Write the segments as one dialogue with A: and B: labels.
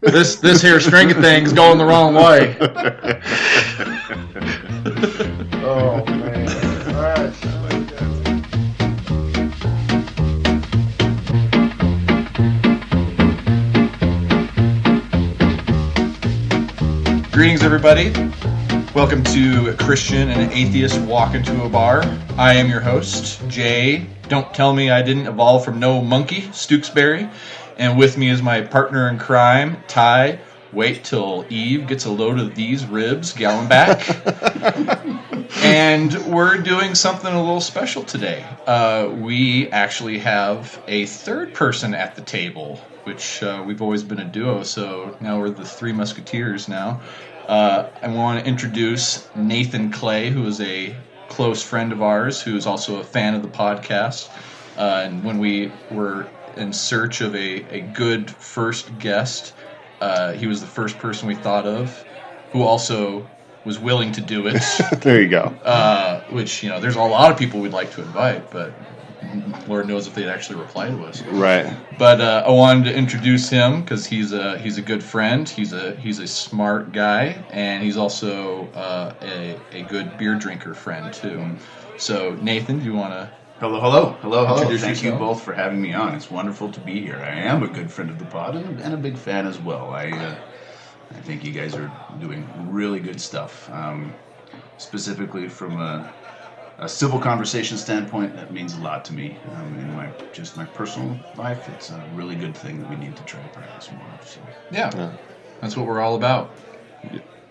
A: This here string of things going the wrong way.
B: Oh man! All right.
A: Greetings, everybody. Welcome to a Christian and an Atheist Walk Into a Bar. I am your host, Jay. Don't tell me I didn't evolve from no monkey, Stooksbury. And with me is my partner in crime, Ty. Wait till Eve gets a load of these ribs, gallon back. And we're doing something a little special today. We actually have a third person at the table, which we've always been a duo, so now we're the Three Musketeers now. I want to introduce Nathan Clay, who is a close friend of ours, who is also a fan of the podcast. And when we were in search of a good first guest, he was the first person we thought of, who also was willing to do it.
B: There you go.
A: Which, you know, there's a lot of people we'd like to invite, but Lord knows if they'd actually reply to us.
B: Right.
A: But I wanted to introduce him because he's a good friend. He's a smart guy, and he's also a good beer drinker friend too. So Nathan, do you want to?
C: Hello.
A: Introduce
C: Thank
A: yourself.
C: you both for having me on. It's wonderful to be here. I am a good friend of the pod and a big fan as well. I think you guys are doing really good stuff. Specifically from a civil conversation standpoint, that means a lot to me. In my personal life, it's a really good thing that we need to try to practice more. So.
A: Yeah, that's what we're all about.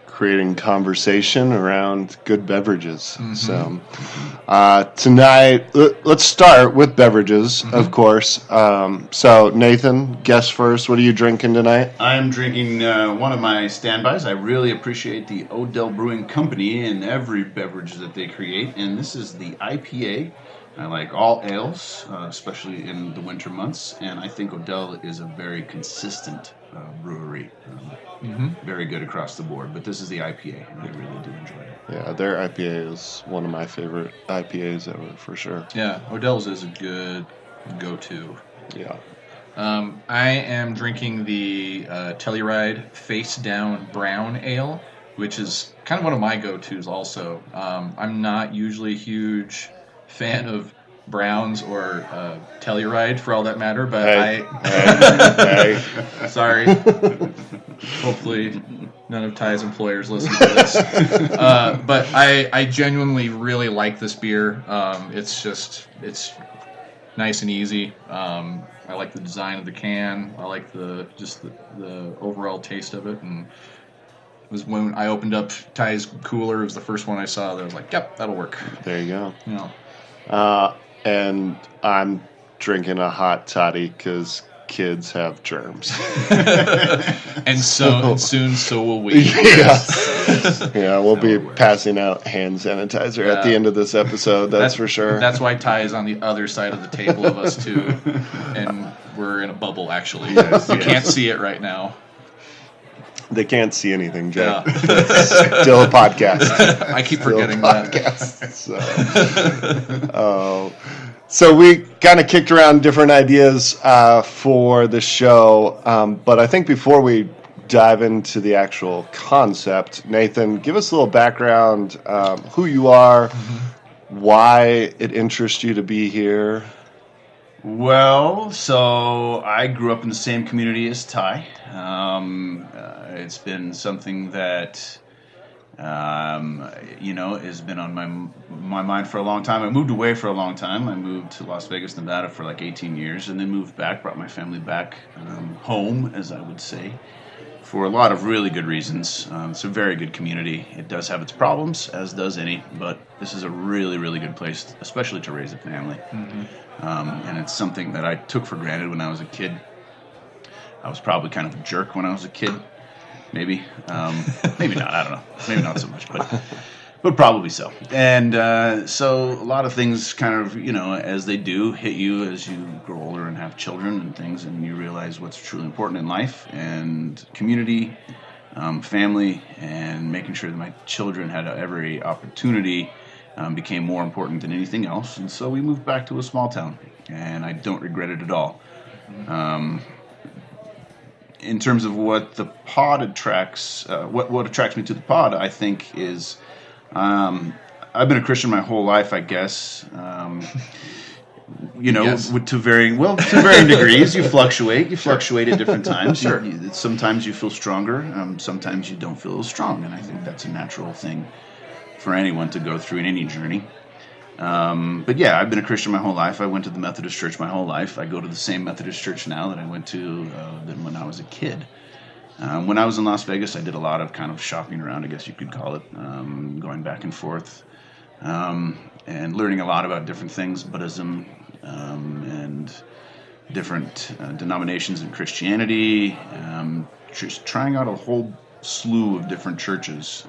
B: Creating conversation around good beverages.
A: Mm-hmm.
B: So tonight, let's start with beverages, of course. So Nathan, guess first. What are you drinking tonight?
C: I am drinking one of my standbys. I really appreciate the Odell Brewing Company and every beverage that they create. And this is the IPA. I like all ales, especially in the winter months. And I think Odell is a very consistent brewery. Very good across the board. But this is the IPA, and I really do enjoy it.
B: Yeah, their IPA is one of my favorite IPAs ever, for sure.
A: Yeah, Odell's is a good go-to.
B: Yeah.
A: I am drinking the Telluride Face Down Brown Ale, which is kind of one of my go-tos also. I'm not usually a huge fan of Browns or Telluride for all that matter, but
B: Hey.
A: Sorry. Hopefully none of Ty's employers listen to this. But I genuinely really like this beer. It's nice and easy. I like the design of the can. I like the overall taste of it. And it was when I opened up Ty's cooler, it was the first one I saw that I was like, yep, that'll work.
B: There you go.
A: You know.
B: And I'm drinking a Hot Toddy because kids have germs.
A: and soon will we.
B: Yeah, we'll be passing out hand sanitizer at the end of this episode, that's for sure.
A: That's why Ty is on the other side of the table of us, too. And we're in a bubble, actually. You can't see it right now.
B: They can't see anything, Jay.
A: Yeah.
B: Still a podcast.
A: I keep forgetting that.
B: So we kind of kicked around different ideas for the show, but I think before we dive into the actual concept, Nathan, give us a little background, who you are, why it interests you to be here.
C: Well, so I grew up in the same community as Ty. It's been something that, has been on my mind for a long time. I moved away for a long time. I moved to Las Vegas, Nevada for like 18 years and then moved back, brought my family back home, as I would say, for a lot of really good reasons. It's a very good community. It does have its problems, as does any, but this is a really, really good place, especially to raise a family. And it's something that I took for granted when I was a kid. I was probably kind of a jerk when I was a kid, maybe. Maybe not, I don't know. Maybe not so much, but probably so. And so a lot of things kind of, as they do, hit you as you grow older and have children and things, and you realize what's truly important in life, and community, family, and making sure that my children had every opportunity became more important than anything else. And so we moved back to a small town, and I don't regret it at all. in terms of what the pod attracts, what attracts me to the pod, I think is, I've been a Christian my whole life, I guess.
A: Yes.
C: To varying degrees. You fluctuate at different times.
A: Sure.
C: Sometimes you feel stronger. Sometimes you don't feel as strong, and I think that's a natural thing for anyone to go through in any journey. But yeah, I've been a Christian my whole life. I went to the Methodist Church my whole life. I go to the same Methodist Church now that I went to when I was a kid. When I was in Las Vegas, I did a lot of kind of shopping around, I guess you could call it, going back and forth, and learning a lot about different things, Buddhism, and different denominations in Christianity, just trying out a whole slew of different churches.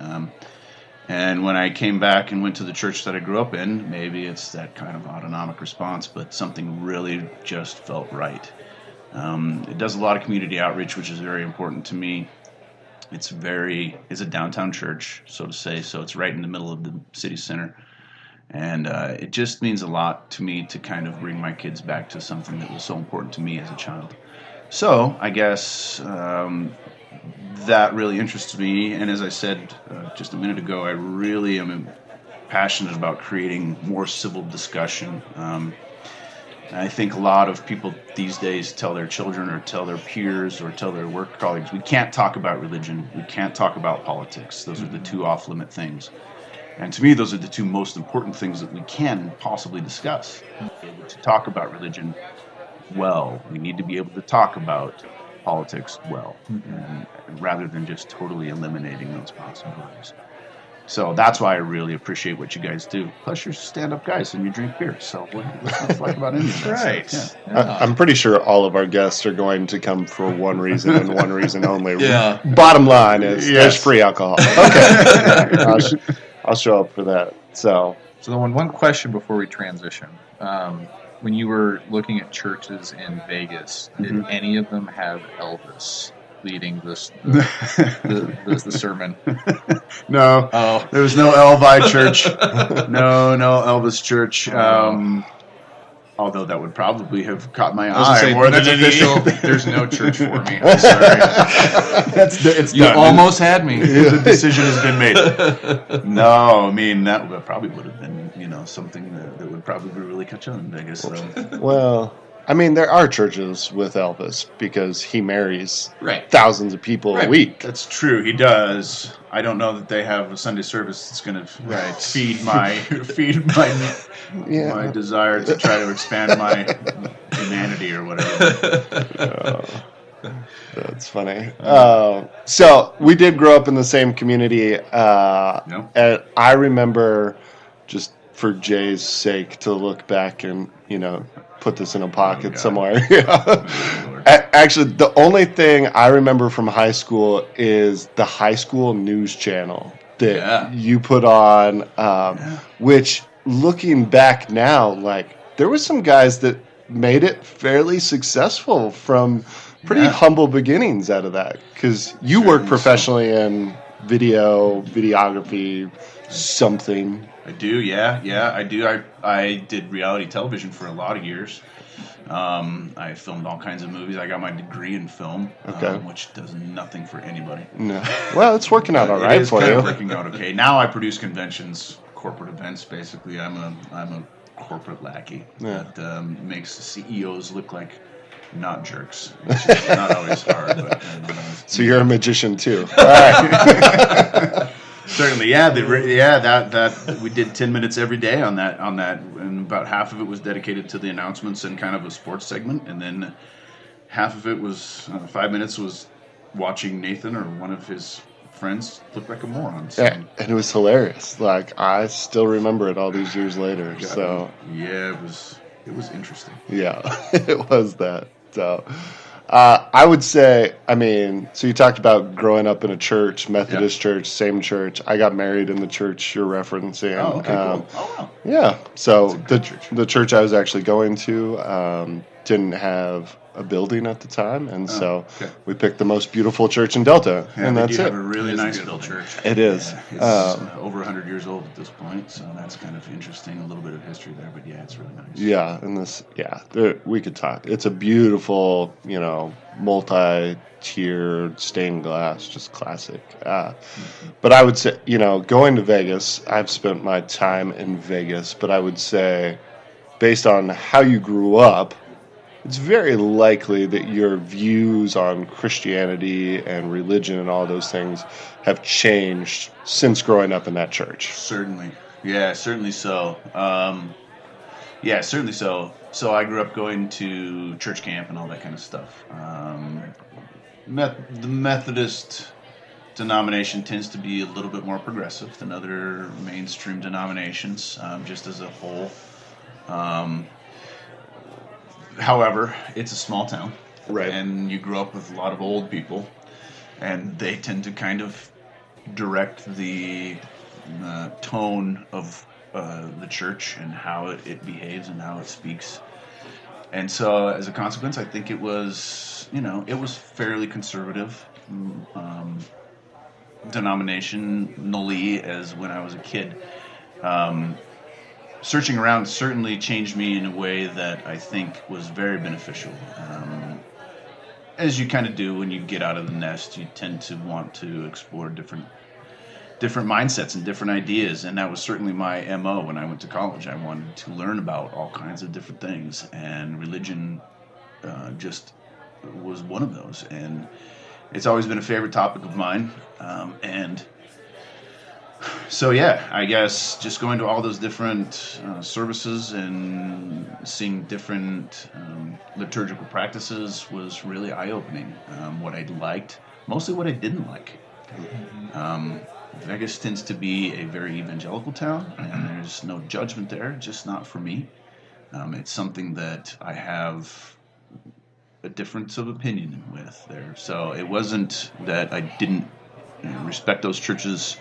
C: And when I came back and went to the church that I grew up in, maybe it's that kind of autonomic response, but something really just felt right. It does a lot of community outreach, which is very important to me. It's a downtown church, so to say, so it's right in the middle of the city center. And it just means a lot to me to kind of bring my kids back to something that was so important to me as a child. So I guess that really interests me. And as I said just a minute ago, I really am passionate about creating more civil discussion. I think a lot of people these days tell their children or tell their peers or tell their work colleagues, we can't talk about religion, we can't talk about politics. Those are the two off-limit things. And to me, those are the two most important things that we can possibly discuss. To talk about religion well, we need to be able to talk about politics well, rather than just totally eliminating those possibilities. So that's why I really appreciate what you guys do. Plus, you're stand-up guys and you drink beer. So what's not to like about any of that
A: Right.
C: stuff? Yeah.
B: I'm pretty sure all of our guests are going to come for one reason and one reason only.
A: Yeah.
B: Bottom line is
C: Yes.
B: there's free alcohol. Okay. I'll show up for that. So
D: So one question before we transition. When you were looking at churches in Vegas, did any of them have Elvis leading the sermon?
C: No.
D: Oh,
C: There was no Elvi church. No Elvis church. Although that would probably have caught my eye more than
D: that's
C: any.
D: official. There's no church for me. I'm sorry.
C: It's
A: You
C: done.
A: almost had me.
C: The decision has been made. No, I mean that probably would have been, something that would probably really catch on in Vegas. So.
B: well, I mean, there are churches with Elvis because he marries
A: Right.
B: thousands of people a week.
C: That's true. He does. I don't know that they have a Sunday service that's going to feed my
B: Yeah.
C: my desire to try to expand my humanity or whatever.
B: That's funny. So we did grow up in the same community.
C: No.
B: And I remember, just for Jay's sake, to look back and, put this in a pocket
C: God.
B: somewhere. Actually, the only thing I remember from high school is the high school news channel that you put on, which, looking back now, there were some guys that made it fairly successful from pretty humble beginnings out of that. Because you work professionally in videography, something.
C: I do, yeah, I do. I did reality television for a lot of years. I filmed all kinds of movies. I got my degree in film, which does nothing for anybody.
B: No. Well, it's working out all right
C: It is
B: for
C: kind
B: you.
C: of working out okay. Now I produce conventions, corporate events. Basically, I'm a corporate lackey that makes CEOs look like not jerks. It's not always hard, but
B: So you're a magician too. All right.
C: certainly, that we did 10 minutes every day on that, and about half of it was dedicated to the announcements and kind of a sports segment, and then half of it was 5 minutes was watching Nathan or one of his friends look like a moron. So.
B: Yeah, and it was hilarious. I still remember it all these years later. So
C: yeah, it was interesting.
B: yeah, it was that. So I would say, so you talked about growing up in a church, Methodist church, same church. I got married in the church you're referencing.
C: Oh, okay, cool. Oh, wow.
B: Yeah, so
C: That's a good church.
B: the church I was actually going to, didn't have a building at the time, and so we picked the most beautiful church in Delta, and that's it.
C: Have a really nice built church.
B: It is.
C: Yeah, it's over 100 years old at this point, so that's kind of interesting. A little bit of history there, but yeah, it's really nice.
B: Yeah, and we could talk. It's a beautiful, multi-tiered stained glass, just classic. But I would say, going to Vegas, I've spent my time in Vegas, but I would say, based on how you grew up, it's very likely that your views on Christianity and religion and all those things have changed since growing up in that church.
C: Certainly. Yeah, certainly so. Certainly so. So I grew up going to church camp and all that kind of stuff. The Methodist denomination tends to be a little bit more progressive than other mainstream denominations, just as a whole. However, it's a small town,
B: right?
C: And you grew up with a lot of old people, and they tend to kind of direct the tone of the church and how it behaves and how it speaks. And so, as a consequence, I think it was fairly conservative denominationally as when I was a kid. Searching around certainly changed me in a way that I think was very beneficial. As you kind of do when you get out of the nest, you tend to want to explore different mindsets and different ideas, and that was certainly my MO when I went to college. I wanted to learn about all kinds of different things, and religion just was one of those. And it's always been a favorite topic of mine, and so I guess just going to all those different services and seeing different liturgical practices was really eye-opening. What I liked, mostly what I didn't like. Vegas tends to be a very evangelical town, and there's no judgment there, just not for me. It's something that I have a difference of opinion with there. So it wasn't that I didn't respect those churches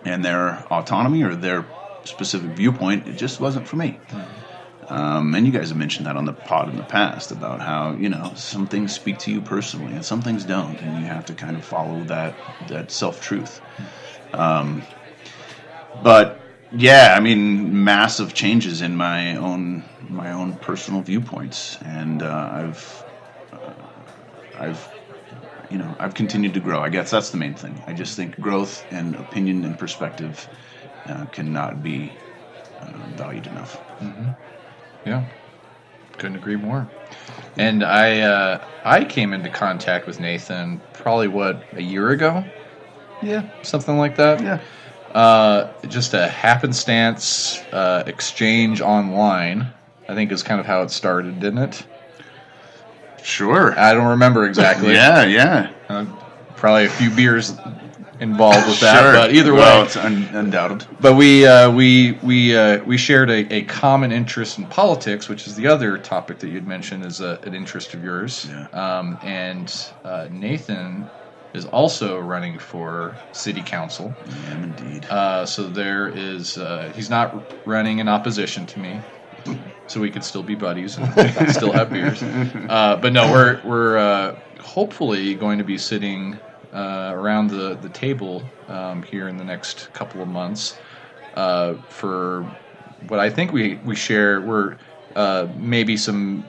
C: and their autonomy or their specific viewpoint. It just wasn't for me. And you guys have mentioned that on the pod in the past about how, some things speak to you personally and some things don't, and you have to kind of follow that self-truth. But massive changes in my own personal viewpoints, and I've continued to grow. I guess that's the main thing. I just think growth and opinion and perspective cannot be valued enough.
D: Mm-hmm. Yeah, couldn't agree more. And I came into contact with Nathan probably a year ago? Yeah, something like that.
C: Yeah.
D: Just a happenstance exchange online, I think is kind of how it started, didn't it?
C: Sure.
D: I don't remember exactly.
C: Yeah.
D: Probably a few beers involved with that,
C: sure.
D: But either way,
C: well, it's undoubted.
D: But we shared a common interest in politics, which is the other topic that you'd mentioned is an interest of yours.
C: Yeah.
D: And Nathan is also running for city council.
C: I am indeed.
D: So there is he's not running in opposition to me. So we could still be buddies and still have beers. But no, we're hopefully going to be sitting around the table here in the next couple of months for what I think we share. We're maybe some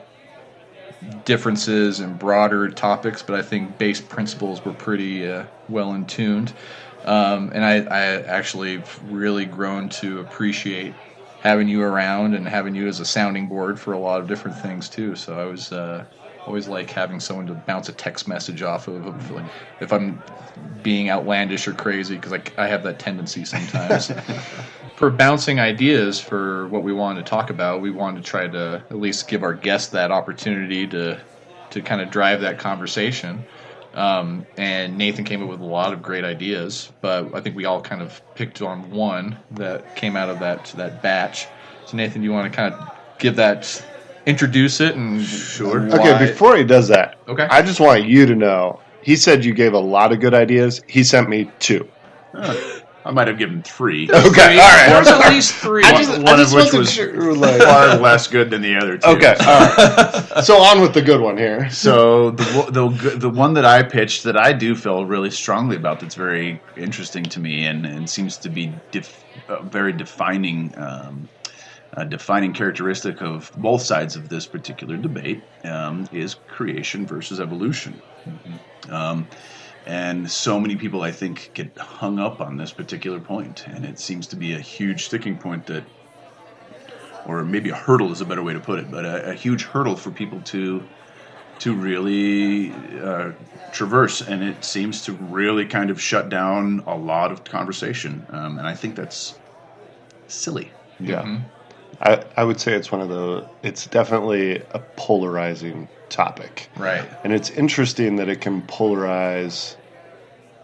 D: differences in broader topics, but I think base principles were pretty well in tuned. And I actually really grown to appreciate having you around and having you as a sounding board for a lot of different things too. So I was always like having someone to bounce a text message off of, like if I'm being outlandish or crazy, because I have that tendency sometimes. For bouncing ideas for what we wanted to talk about, we wanted to try to at least give our guests that opportunity to kind of drive that conversation. And Nathan came up with a lot of great ideas, but I think we all kind of picked on one that came out of that batch. So Nathan, do you want to kind of introduce it and
C: sure.
B: Okay, before he does that,
D: okay,
B: I just want you to know, he said you gave a lot of good ideas. He sent me 2.
C: I might have given 3.
B: Okay, all right.
D: There's at least 3.
C: One of which was
B: like,
C: far less good than the other 2.
B: okay, all right. So on with the good one here.
C: So the one that I pitched that I do feel really strongly about, that's very interesting to me and seems to be very defining characteristic of both sides of this particular debate, is creation versus evolution. And so many people, I think, get hung up on this particular point, and it seems to be a huge sticking point that, or maybe a hurdle is a better way to put it, but a huge hurdle for people to really traverse, and it seems to really kind of shut down a lot of conversation, and I think that's silly.
B: Yeah.
D: Mm-hmm.
B: I would say it's definitely a polarizing topic.
D: Right.
B: And it's interesting that it can polarize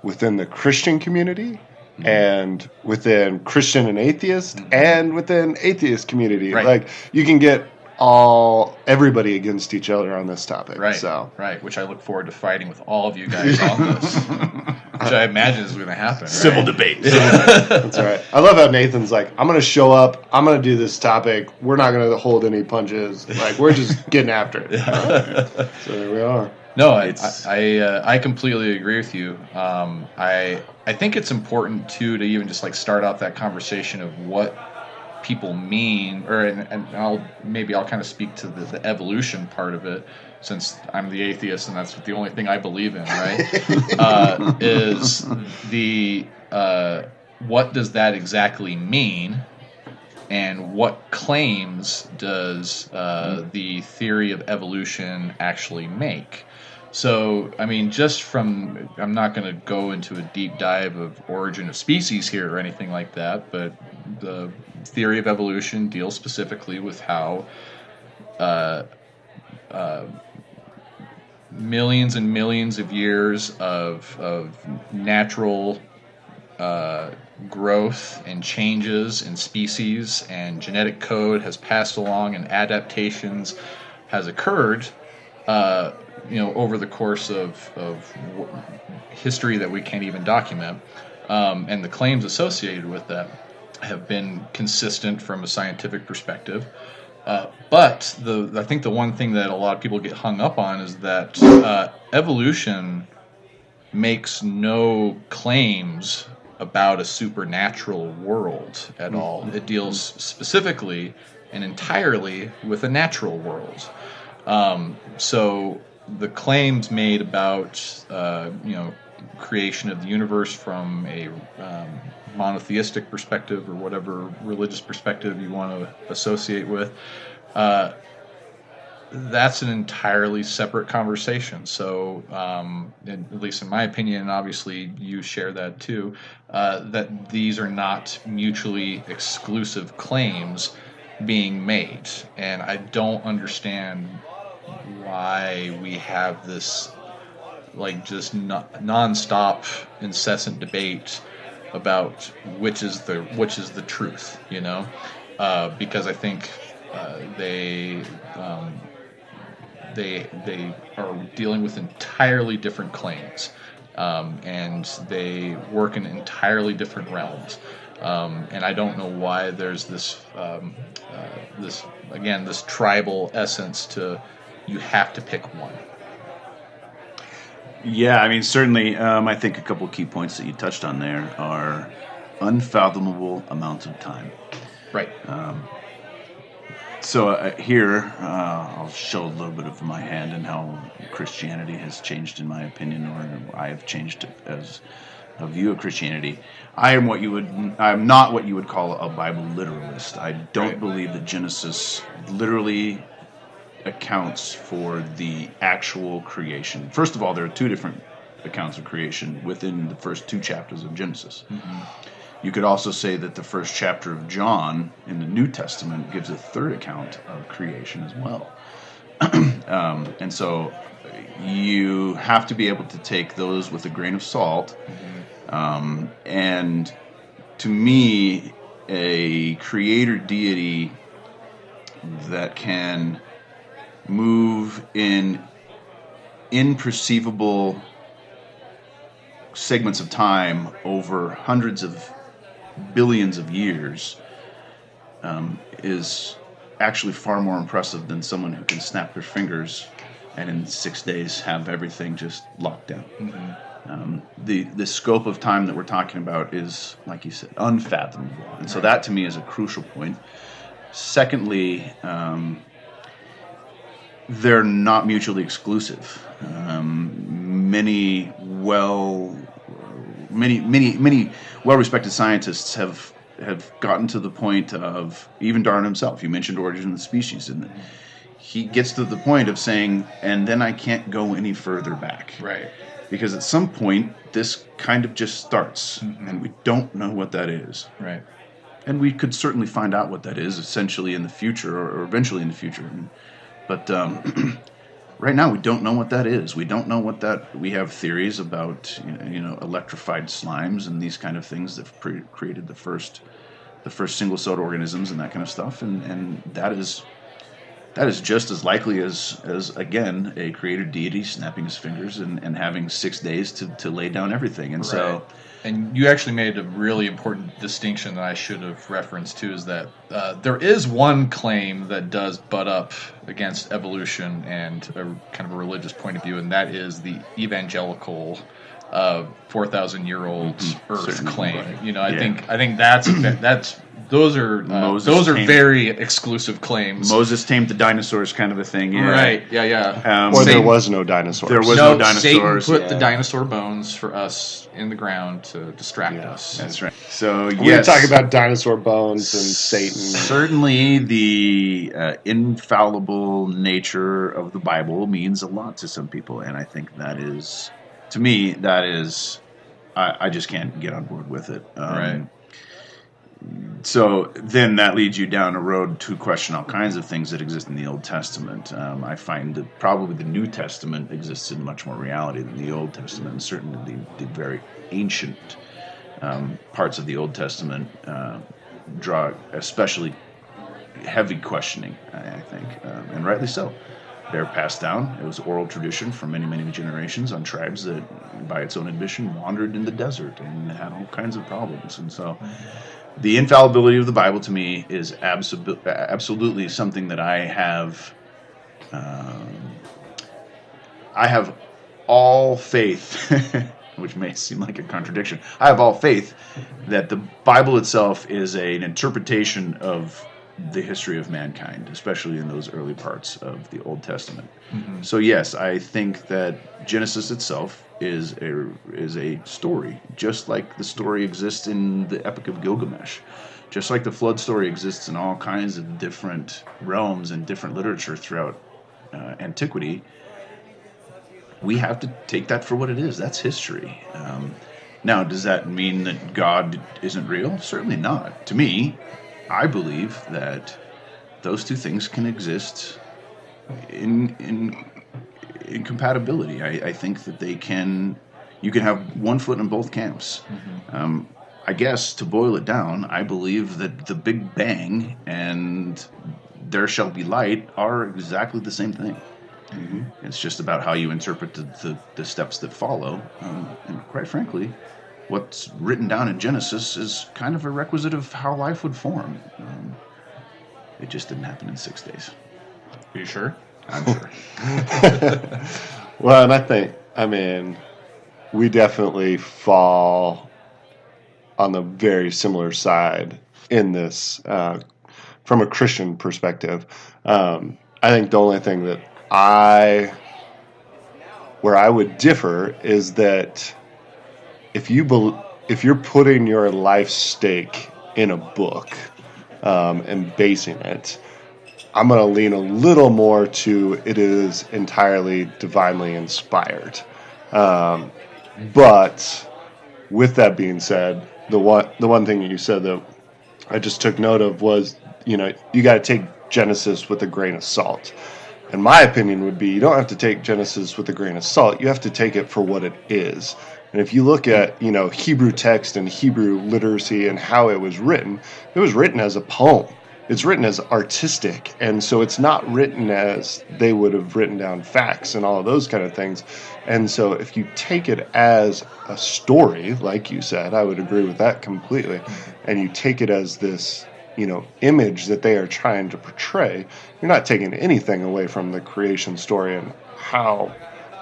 B: within the Christian community, and within Christian and atheist, and within atheist community.
D: Right.
B: Like, you can get everybody against each other on this topic.
D: Right.
B: So.
D: Right. Which I look forward to fighting with all of you guys on this. Which I imagine is going to happen. Right?
C: Civil debate.
B: That's all right. I love how Nathan's like, I'm going to show up. I'm going to do this topic. We're not going to hold any punches. Like, we're just getting after it. Right. So there we are.
D: No, I completely agree with you. I think it's important too to even just like start out that conversation of what people mean, and I'll kind of speak to the evolution part of it, since I'm the atheist and that's the only thing I believe in, right? Is the what does that exactly mean, and what claims does the theory of evolution actually make? So, I mean, I'm not going to go into a deep dive of origin of species here or anything like that, but the theory of evolution deals specifically with how millions and millions of years of natural growth and changes in species and genetic code has passed along, and adaptations has occurred over the course of history that we can't even document, and the claims associated with that have been consistent from a scientific perspective. But I think the one thing that a lot of people get hung up on is that evolution makes no claims about a supernatural world at all. It deals specifically and entirely with a natural world. So the claims made about creation of the universe from a monotheistic perspective, or whatever religious perspective you want to associate with, that's an entirely separate conversation. So, at least in my opinion, and obviously you share that too, that these are not mutually exclusive claims being made. And I don't understand why we have this just non-stop, incessant debate about which is the truth, because I think they are dealing with entirely different claims, and they work in entirely different realms, and I don't know why there's this tribal essence to you have to pick one.
C: Yeah, I mean, certainly, I think a couple of key points that you touched on there are unfathomable amounts of time.
D: Right.
C: So here, I'll show a little bit of my hand and how Christianity has changed, in my opinion, or I have changed as a view of Christianity. I'm not what you would call a Bible literalist. I don't believe that Genesis literally accounts for the actual creation. First of all, there are 2 different accounts of creation within the first 2 chapters of Genesis. Mm-hmm. You could also say that the first chapter of John in the New Testament gives a 3rd account of creation as well. And so you have to be able to take those with a grain of salt. Mm-hmm. And to me, a creator deity that can move in imperceivable segments of time over hundreds of billions of years is actually far more impressive than someone who can snap their fingers and in 6 days have everything just locked down. The scope of time that we're talking about is, like you said, unfathomable. And so that to me is a crucial point. Secondly, they're not mutually exclusive. Many well-respected scientists have gotten to the point of, even Darwin himself, you mentioned Origin of the Species, and he gets to the point of saying, and then I can't go any further back.
D: Right.
C: Because at some point, this kind of just starts, and we don't know what that is.
D: Right.
C: And we could certainly find out what that is essentially in the future, or eventually in the future. But right now, we don't know what that is. We don't know what that. We have theories about electrified slimes and these kind of things that created the first single-celled organisms and that kind of stuff. And that is just as likely as again a creator deity snapping his fingers and having 6 days to lay down everything. And so.
D: And you actually made a really important distinction that I should have referenced too, is that there is one claim that does butt up against evolution and a kind of a religious point of view, and that is the evangelical 4,000-year-old Earth
C: Certainly,
D: claim.
C: right.
D: I think that's those are very exclusive claims.
C: Moses tamed the dinosaurs, kind of a thing. Yeah.
D: Right? Yeah.
B: Or there was no dinosaurs.
C: There was no dinosaurs.
D: Satan put the dinosaur bones for us in the ground to distract us.
C: That's right. So
B: We're talking about dinosaur bones and Satan.
C: Certainly, the infallible nature of the Bible means a lot to some people, and I think that is, to me, I just can't get on board with it.
D: Right.
C: So then that leads you down a road to question all kinds of things that exist in the Old Testament. I find that probably the New Testament exists in much more reality than the Old Testament, and certainly the very ancient parts of the Old Testament draw especially heavy questioning, I think, and rightly so. They're passed down. It was oral tradition for many, many generations on tribes that, by its own admission, wandered in the desert and had all kinds of problems. And so the infallibility of the Bible, to me, is absolutely something that I have all faith, which may seem like a contradiction. I have all faith that the Bible itself is an interpretation of the history of mankind, especially in those early parts of the Old Testament. So yes, I think that Genesis itself is a story, just like the story exists in the Epic of Gilgamesh, just like the flood story exists in all kinds of different realms and different literature throughout antiquity. We have to take that for what it is. That's history. Now, does that mean that God isn't real? Certainly not. To me, I believe that those two things can exist in compatibility. I think that you can have one foot in both camps. I guess, to boil it down, I believe that the Big Bang and there shall be light are exactly the same thing. It's just about how you interpret the steps that follow. And quite frankly, what's written down in Genesis is kind of a requisite of how life would form. It just didn't happen in 6 days.
D: Are you sure?
C: I'm sure.
B: Well, and I mean, we definitely fall on the very similar side in this from a Christian perspective. I think the only thing that where I would differ is that if you're putting your life stake in a book and basing it, I'm going to lean a little more to it is entirely divinely inspired. But with that being said, the one thing that you said that I just took note of was, you got to take Genesis with a grain of salt. And my opinion would be you don't have to take Genesis with a grain of salt. You have to take it for what it is. And if you look at, Hebrew text and Hebrew literacy and how it was written as a poem. it's written as artistic, and so it's not written as they would have written down facts and all of those kind of things. And so if you take it as a story, like you said, I would agree with that completely, and you take it as this, image that they are trying to portray, you're not taking anything away from the creation story and how,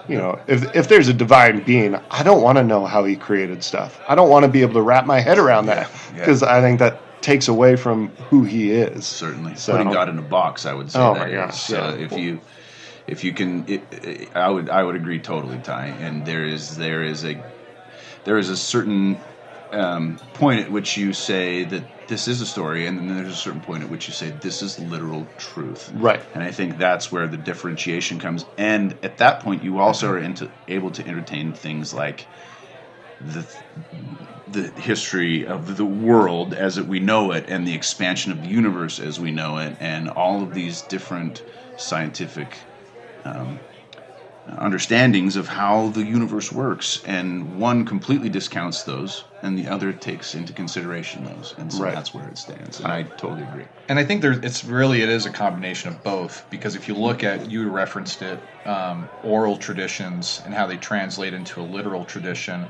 B: if there's a divine being, I don't want to know how he created stuff. I don't want to be able to wrap my head around that, because I think that takes away from who he is.
C: Certainly.
B: So,
C: putting God in a box, I would say.
B: Oh
C: that
B: my gosh,
C: is.
B: yeah.
C: If you can, I would agree totally, Ty. And there is a certain point at which you say that this is a story, and then there's a certain point at which you say this is literal truth.
B: Right.
C: And I think that's where the differentiation comes. And at that point, you also are able to entertain things like the history of the world as we know it, and the expansion of the universe as we know it, and all of these different scientific understandings of how the universe works. And one completely discounts those, and the other takes into consideration those. And so that's where it stands. And I totally agree.
D: And I think it is a combination of both, because if you look at, you referenced it, oral traditions and how they translate into a literal tradition.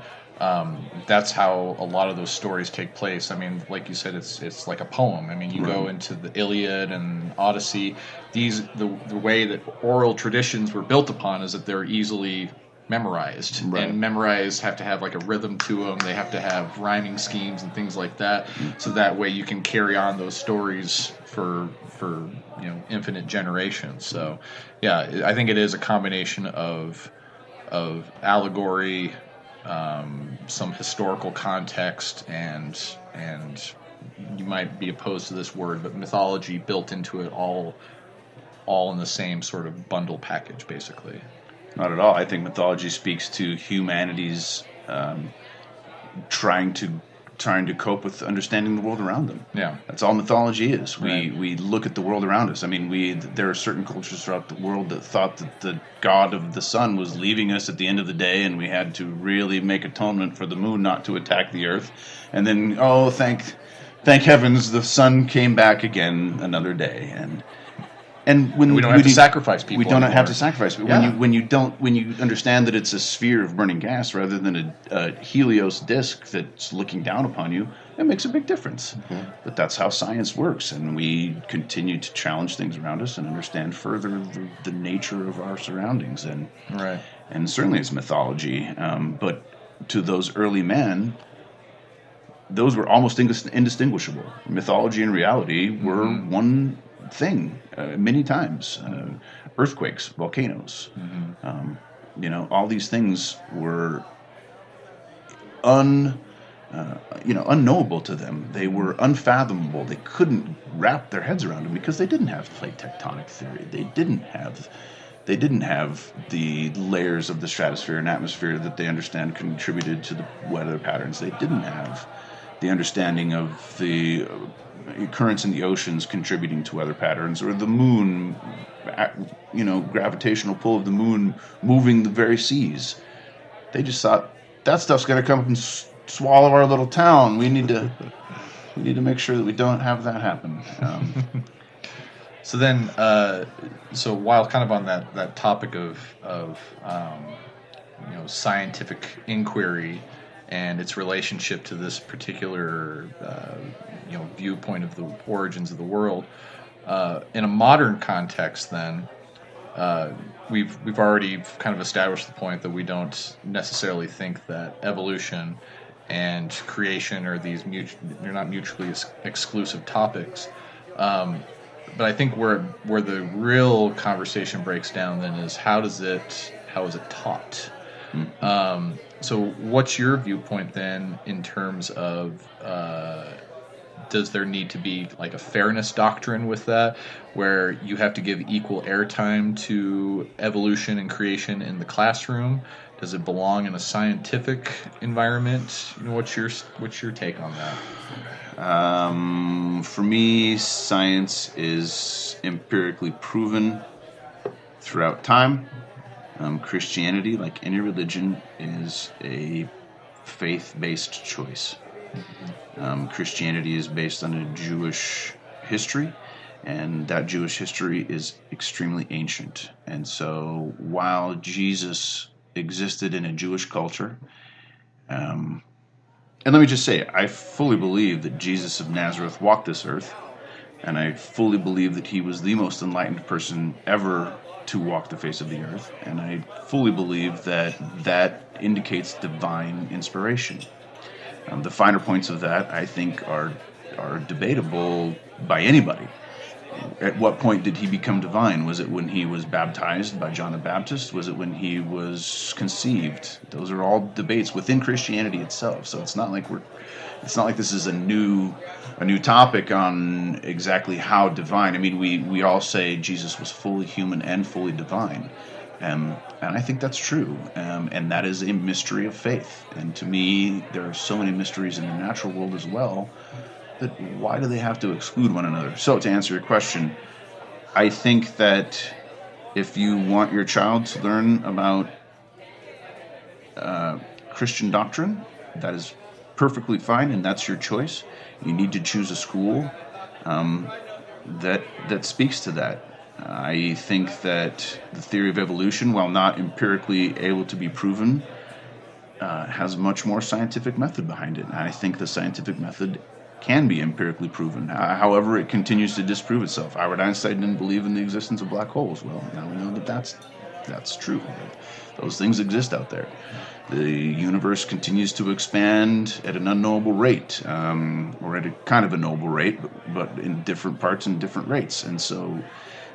D: That's how a lot of those stories take place. I mean, like you said, it's like a poem. I mean, you go into the Iliad and Odyssey. The way that oral traditions were built upon is that they're easily memorized.
B: Right.
D: And memorized have to have like a rhythm to them. They have to have rhyming schemes and things like that. So that way you can carry on those stories for infinite generations. So yeah, I think it is a combination of allegory, some historical context, and you might be opposed to this word, but mythology built into it, all in the same sort of bundle package, basically.
C: Not at all. I think mythology speaks to humanity's trying to cope with understanding the world around them.
D: Yeah,
C: that's all mythology is.
D: Right.
C: We look at the world around us. I mean, there are certain cultures throughout the world that thought that the god of the sun was leaving us at the end of the day, and we had to really make atonement for the moon not to attack the earth. And then, thank heavens, the sun came back again another day. And when
D: we don't have to sacrifice people.
C: We don't
D: anymore.
C: have to sacrifice people.
D: Yeah.
C: When you understand that it's a sphere of burning gas rather than a Helios disk that's looking down upon you, it makes a big difference. Mm-hmm. But that's how science works, and we continue to challenge things around us and understand further the nature of our surroundings. And certainly it's mythology. But to those early men, those were almost indistinguishable. Mythology and reality were one thing many times. Earthquakes, volcanoes, all these things were unknowable to them. They were unfathomable. They couldn't wrap their heads around them because they didn't have plate tectonic theory. They didn't have the layers of the stratosphere and atmosphere that they understand contributed to the weather patterns. They didn't have the understanding of the currents in the oceans contributing to weather patterns, or the moon, gravitational pull of the moon moving the very seas. They just thought that stuff's going to come up and swallow our little town. We need to make sure that we don't have that happen.
D: So then, so while kind of on that topic of scientific inquiry and its relationship to this particular viewpoint of the origins of the world, in a modern context, then we've already kind of established the point that we don't necessarily think that evolution and creation are they're not mutually exclusive topics. But I think where the real conversation breaks down then is how is it taught? Mm-hmm. So what's your viewpoint then in terms of does there need to be like a fairness doctrine with that, where you have to give equal airtime to evolution and creation in the classroom? Does it belong in a scientific environment? What's your take on that?
C: For me, science is empirically proven throughout time. Christianity, like any religion, is a faith-based choice. Christianity is based on a Jewish history, And that Jewish history is extremely ancient. And so while Jesus existed in a Jewish culture, and let me just say, I fully believe that Jesus of Nazareth walked this earth, and I fully believe that he was the most enlightened person ever to walk the face of the earth, and I fully believe that that indicates divine inspiration. The finer points of that, I think, are debatable by anybody. At what point did he become divine? Was it when he was baptized by John the Baptist? Was it when he was conceived? Those are all debates within Christianity itself. So it's not like this is a new topic on exactly how divine. I mean, we all say Jesus was fully human and fully divine. And I think that's true. And that is a mystery of faith. And to me, there are so many mysteries in the natural world as well, that why do they have to exclude one another? So to answer your question, I think that if you want your child to learn about Christian doctrine, that is perfectly fine, and that's your choice. You need to choose a school that speaks to that. I think that the theory of evolution, while not empirically able to be proven, has much more scientific method behind it. And I think the scientific method can be empirically proven. However, it continues to disprove itself. Albert Einstein didn't believe in the existence of black holes. Well, now we know that that's true. Those things exist out there. The universe continues to expand at an unknowable rate, or at a kind of a knowable rate, but in different parts and different rates. And so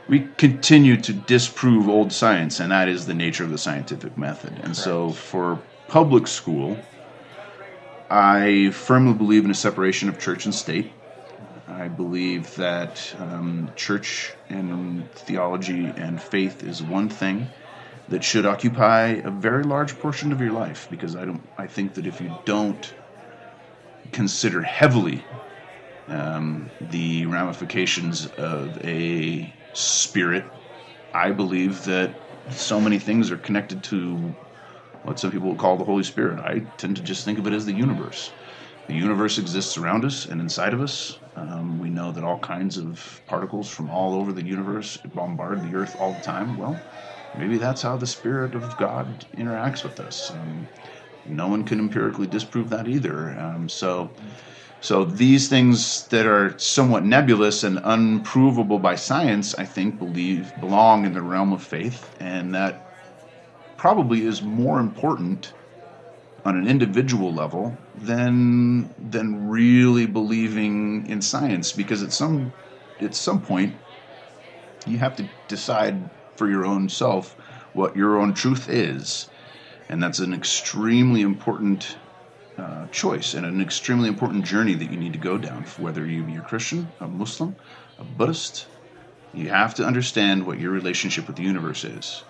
C: we continue to disprove old science, and that is the nature of the scientific method. And so for public school, I firmly believe in a separation of church and state. I believe that church and theology and faith is one thing that should occupy a very large portion of your life, because I think that if you don't consider heavily the ramifications of a spirit, I believe that so many things are connected to what some people call the Holy Spirit. I tend to just think of it as the universe. The universe exists around us and inside of us. We know that all kinds of particles from all over the universe bombard the earth all the time. Well, maybe that's how the Spirit of God interacts with us. No one can empirically disprove that either. So these things that are somewhat nebulous and unprovable by science, I think, belong in the realm of faith, and that probably is more important on an individual level than really believing in science, because at some point you have to decide for your own self what your own truth is, and that's an extremely important choice and an extremely important journey that you need to go down. Whether you be a Christian, a Muslim, a Buddhist, you have to understand what your relationship with the universe is.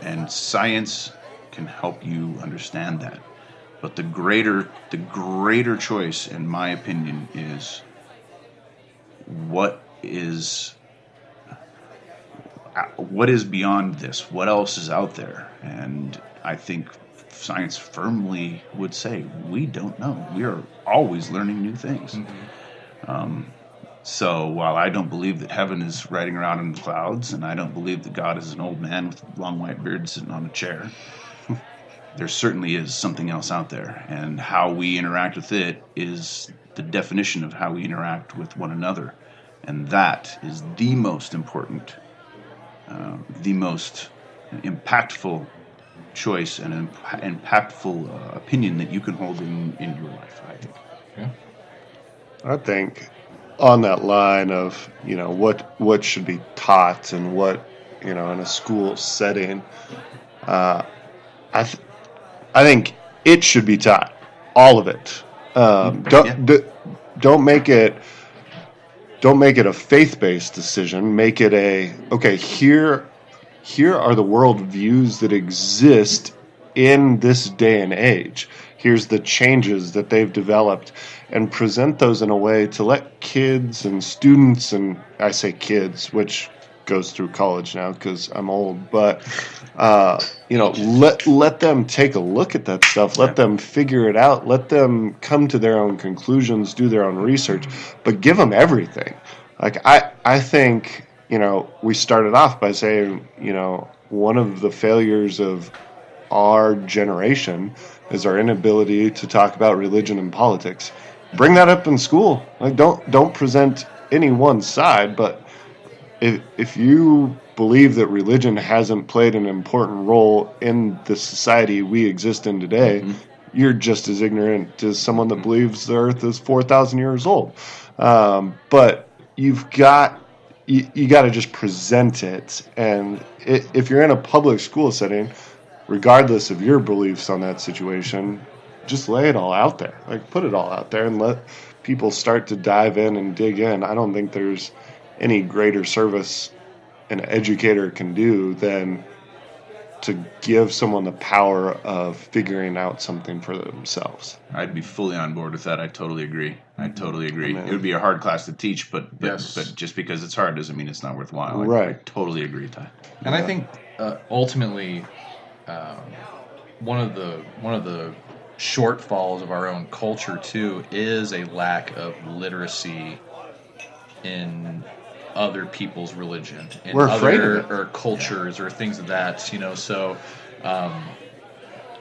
C: And science can help you understand that. But the greater choice, in my opinion, is what is beyond this? What else is out there? And I think science firmly would say, we don't know. We are always learning new things. Mm-hmm. So while I don't believe that heaven is riding around in the clouds, and I don't believe that God is an old man with a long white beard sitting on a chair, there certainly is something else out there. And how we interact with it is the definition of how we interact with one another. And that is the most important, the most impactful choice and impactful opinion that you can hold in your life, I think.
D: Yeah.
B: I think on that line of, what should be taught and what, in a school setting, I think it should be taught, all of it. Don't make it a faith-based decision. Make it here are the worldviews that exist in this day and age. Here's the changes that they've developed, and present those in a way to let kids and students, and I say kids, which goes through college now because I'm old, but let them take a look at that stuff. Let them figure it out. Let them come to their own conclusions, do their own research, but give them everything. Like, I think, we started off by saying, one of the failures of our generation is our inability to talk about religion and politics. Bring that up in school. Like, don't present any one side, but if you believe that religion hasn't played an important role in the society we exist in today, you're just as ignorant as someone that believes the earth is 4,000 years old. But you've got you got to just present it. And if you're in a public school setting, regardless of your beliefs on that situation, just lay it all out there. Like, put it all out there and let people start to dive in and dig in. I don't think there's any greater service an educator can do than to give someone the power of figuring out something for themselves.
C: I'd be fully on board with that. I totally agree. It would be a hard class to teach, but just because it's hard doesn't mean it's not worthwhile.
B: Right.
C: I totally agree, Ty.
D: And I think ultimately one of the shortfalls of our own culture too is a lack of literacy in other people's religion, in
B: We're afraid of
D: other
B: it.
D: or cultures or things of that, so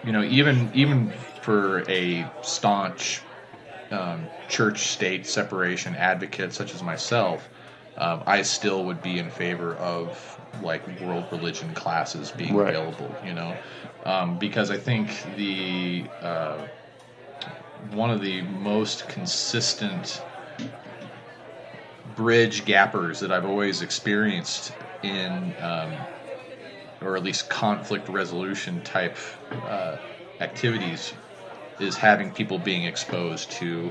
D: even for a staunch church-state separation advocate such as myself, I still would be in favor of like world religion classes being available, because I think the one of the most consistent bridge gappers that I've always experienced in, or at least conflict resolution type activities, is having people being exposed to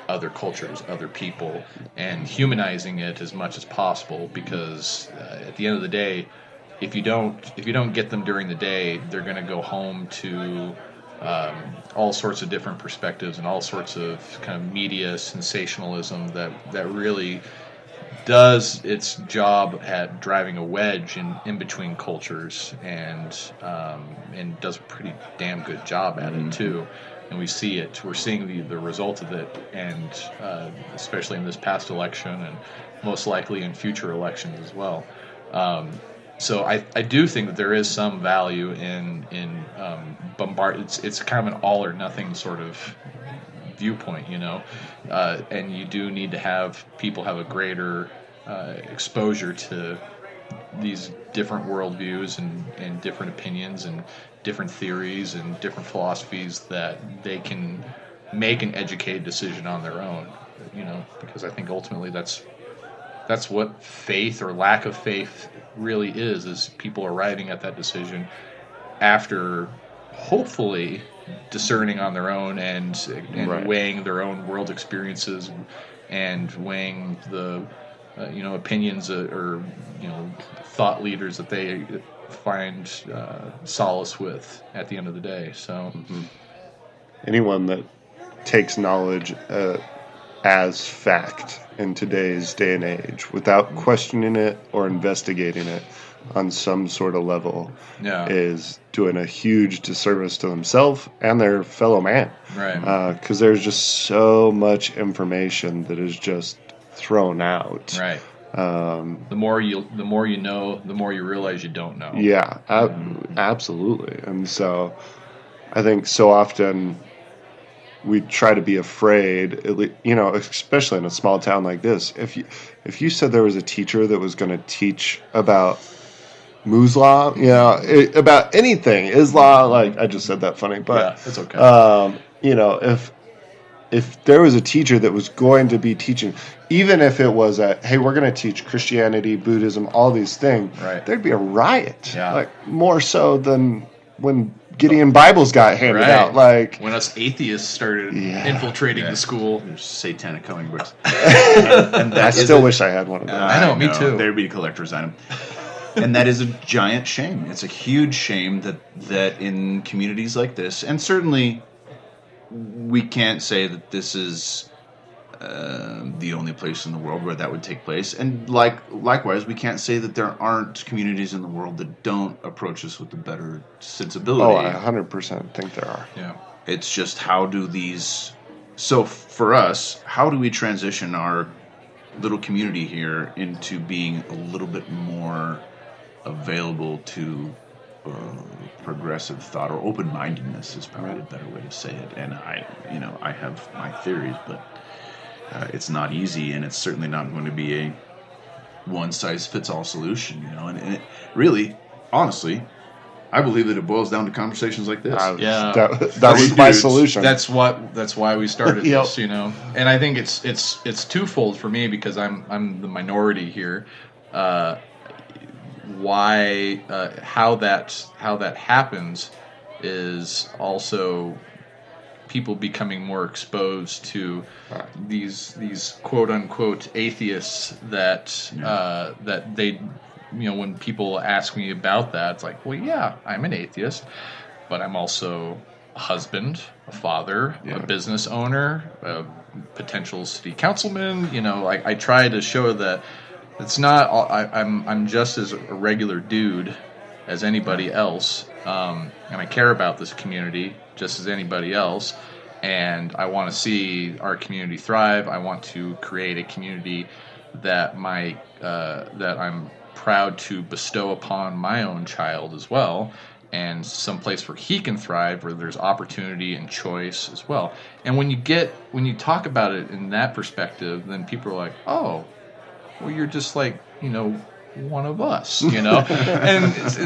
D: other cultures, other people, and humanizing it as much as possible. Because at the end of the day, if you don't get them during the day, they're going to go home to all sorts of different perspectives and all sorts of kind of media sensationalism that really does its job at driving a wedge in between cultures, and does a pretty damn good job at it too. And we're seeing the result of it, and especially in this past election, and most likely in future elections as well. So I do think that there is some value in bombard. It's kind of an all or nothing sort of viewpoint, and you do need to have people have a greater exposure to these different worldviews and different opinions and different theories and different philosophies, that they can make an educated decision on their own, because I think ultimately that's what faith or lack of faith really is people arriving at that decision after hopefully discerning on their own and weighing their own world experiences and weighing the opinions or thought leaders that they find solace with at the end of the day. So
B: anyone that takes knowledge as fact in today's day and age without questioning it or investigating it on some sort of level is doing a huge disservice to themselves and their fellow man.
D: Right.
B: Because there's just so much information that is just thrown out.
D: Right. The more you know, the more you realize you don't know.
B: Yeah, absolutely. And so I think so often we try to be afraid, especially in a small town like this. If you said there was a teacher that was going to teach about Moore's Law, about anything, Islam, like I just said that funny, but
D: yeah, it's okay.
B: If there was a teacher that was going to be teaching, even if it was hey, we're going to teach Christianity, Buddhism, all these things, there'd be a riot, more so than when Gideon Bibles got handed out. Like
D: when us atheists started infiltrating the school.
C: There's satanic comic books.
B: And I still wish I had one of those.
D: I know, me too.
C: There'd be a collector's item. And that is a giant shame. It's a huge shame that in communities like this, and certainly we can't say that this is the only place in the world where that would take place. And likewise, we can't say that there aren't communities in the world that don't approach us with a better sensibility.
B: Oh, I 100% think there are.
D: Yeah.
C: It's just how do these... So for us, how do we transition our little community here into being a little bit more available to progressive thought, or open-mindedness is probably a better way to say it. And I have my theories, but it's not easy, and it's certainly not going to be a one-size-fits-all solution. And it really, honestly, I believe that it boils down to conversations like this.
B: That was my solution.
D: That's why we started this, And I think it's twofold for me, because I'm the minority here. How that happens is also people becoming more exposed to these quote unquote atheists that they, when people ask me about that, it's like, well, yeah, I'm an atheist, but I'm also a husband, a father, a business owner, a potential city councilman. I try to show that it's not. I'm just as a regular dude as anybody else, and I care about this community just as anybody else. And I want to see our community thrive. I want to create a community that I'm proud to bestow upon my own child as well, and some place where he can thrive, where there's opportunity and choice as well. And when you talk about it in that perspective, then people are like, oh, well, you're just like, one of us, and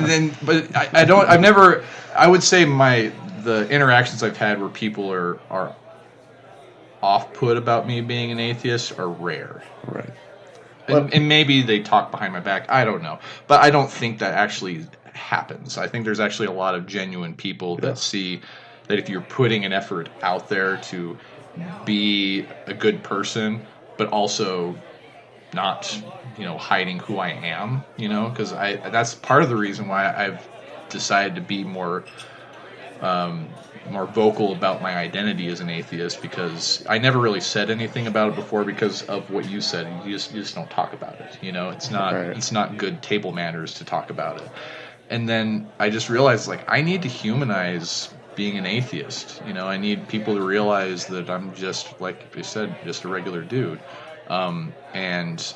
D: then, but I would say the interactions I've had where people are off-put about me being an atheist are rare.
B: Right.
D: And maybe they talk behind my back. I don't know. But I don't think that actually happens. I think there's actually a lot of genuine people that see that if you're putting an effort out there to be a good person, but also not, hiding who I am, because that's part of the reason why I've decided to be more vocal about my identity as an atheist, because I never really said anything about it before because of what you said. You just don't talk about it. It's not good table manners to talk about it. And then I just realized, I need to humanize being an atheist. I need people to realize that I'm just, like you said, just a regular dude. And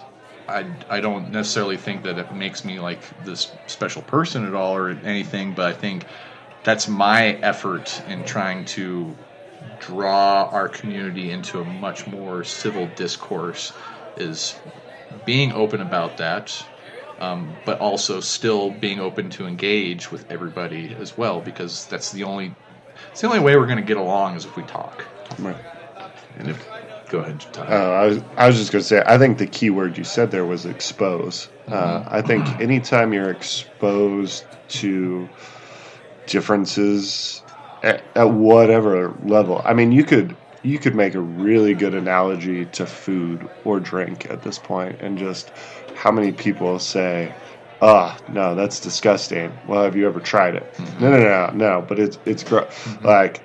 D: I don't necessarily think that it makes me like this special person at all or anything, but I think that's my effort in trying to draw our community into a much more civil discourse, is being open about that, but also still being open to engage with everybody as well, because it's the only way we're going to get along is if we talk.
B: Right.
C: And go ahead, Todd.
B: I was just going to say, I think the key word you said there was expose. I think anytime you're exposed to differences at whatever level, I mean, you could make a really good analogy to food or drink at this point, and just how many people say, "Oh, no, that's disgusting." Well, have you ever tried it? Mm-hmm. No, but it's gross. Mm-hmm. Like,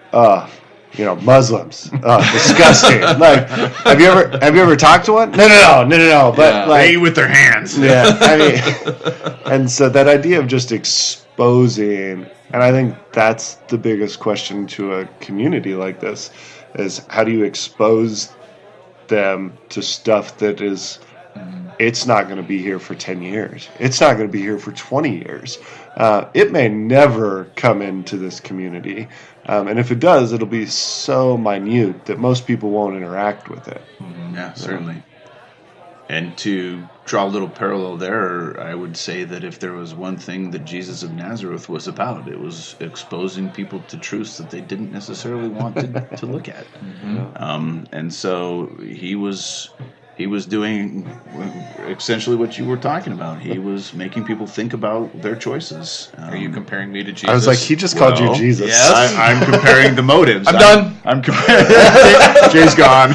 B: Muslims, disgusting. Like, have you ever talked to one? No. But
C: they eat with their hands.
B: Yeah, I mean, and so that idea of just exposing, and I think that's the biggest question to a community like this, is how do you expose them to stuff that is, it's not going to be here for 10 years. It's not going to be here for 20 years. It may never come into this community. And if it does, it'll be so minute that most people won't interact with it.
C: Yeah, certainly. And to draw a little parallel there, I would say that if there was one thing that Jesus of Nazareth was about, it was exposing people to truths that they didn't necessarily want to look at. Mm-hmm. And so he was doing essentially what you were talking about. He was making people think about their choices.
D: Are you comparing me to Jesus?
B: I was like, he just called you Jesus.
C: Yes. I'm comparing the motives.
D: I'm done.
C: I'm comparing. Jay's gone.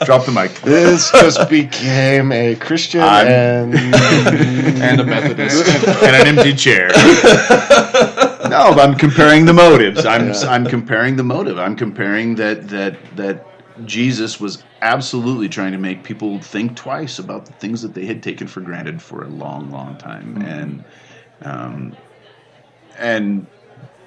C: Drop the mic.
B: This just became a Christian and
D: a Methodist
C: and an empty chair. No, I'm comparing the motives. I'm comparing the motive. I'm comparing that Jesus was absolutely trying to make people think twice about the things that they had taken for granted for a long, long time. Mm-hmm. And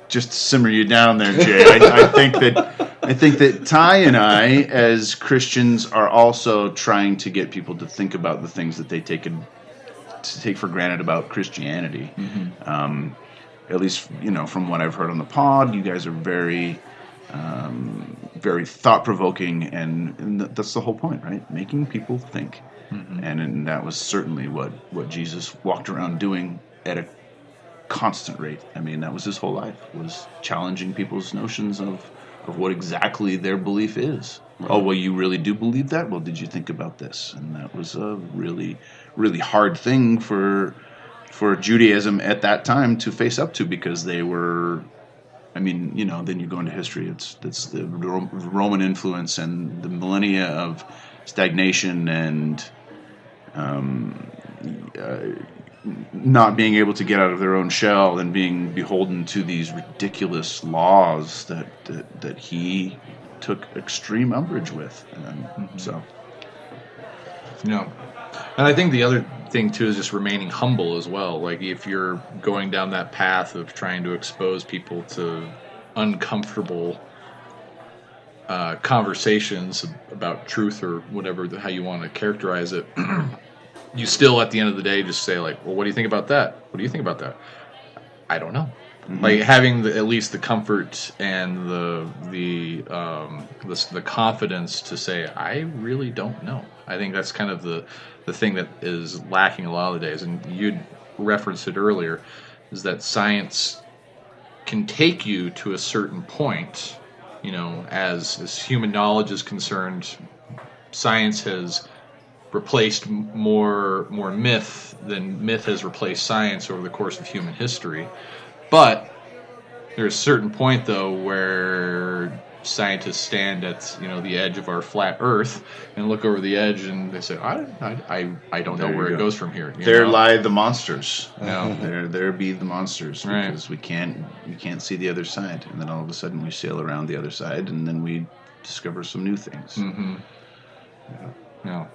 C: just to simmer you down there, Jay, I think that I think that Ty and I, as Christians, are also trying to get people to think about the things that they take for granted about Christianity. At least, from what I've heard on the pod, you guys are very, very thought-provoking, and that's the whole point, right? Making people think. And that was certainly what Jesus walked around doing at a constant rate. I mean, that was his whole life, was challenging people's notions of what exactly their belief is. Right. Oh, well, you really do believe that? Well, did you think about this? And that was a really, really hard thing for Judaism at that time to face up to, because they were, then you go into history, it's the Roman influence and the millennia of stagnation and not being able to get out of their own shell and being beholden to these ridiculous laws that he took extreme umbrage with.
D: And I think the other thing too is just remaining humble as well. Like, if you're going down that path of trying to expose people to uncomfortable conversations about truth or whatever, how you want to characterize it, you still at the end of the day just say, like, well, what do you think about that? What do you think about that? I don't know. Like, having at least the comfort and the confidence to say, I really don't know. I think that's kind of the thing that is lacking a lot of the days. And you'd referenced it earlier, is that science can take you to a certain point. As human knowledge is concerned, science has replaced more myth than myth has replaced science over the course of human history. But there's a certain point, though, where scientists stand at the edge of our flat Earth and look over the edge, and they say, I don't know where it goes from here.
C: There lie the monsters.
D: No.
C: There be the monsters,
D: right.
C: Because we can't see the other side, and then all of a sudden we sail around the other side, and then we discover some new things.
D: Yeah.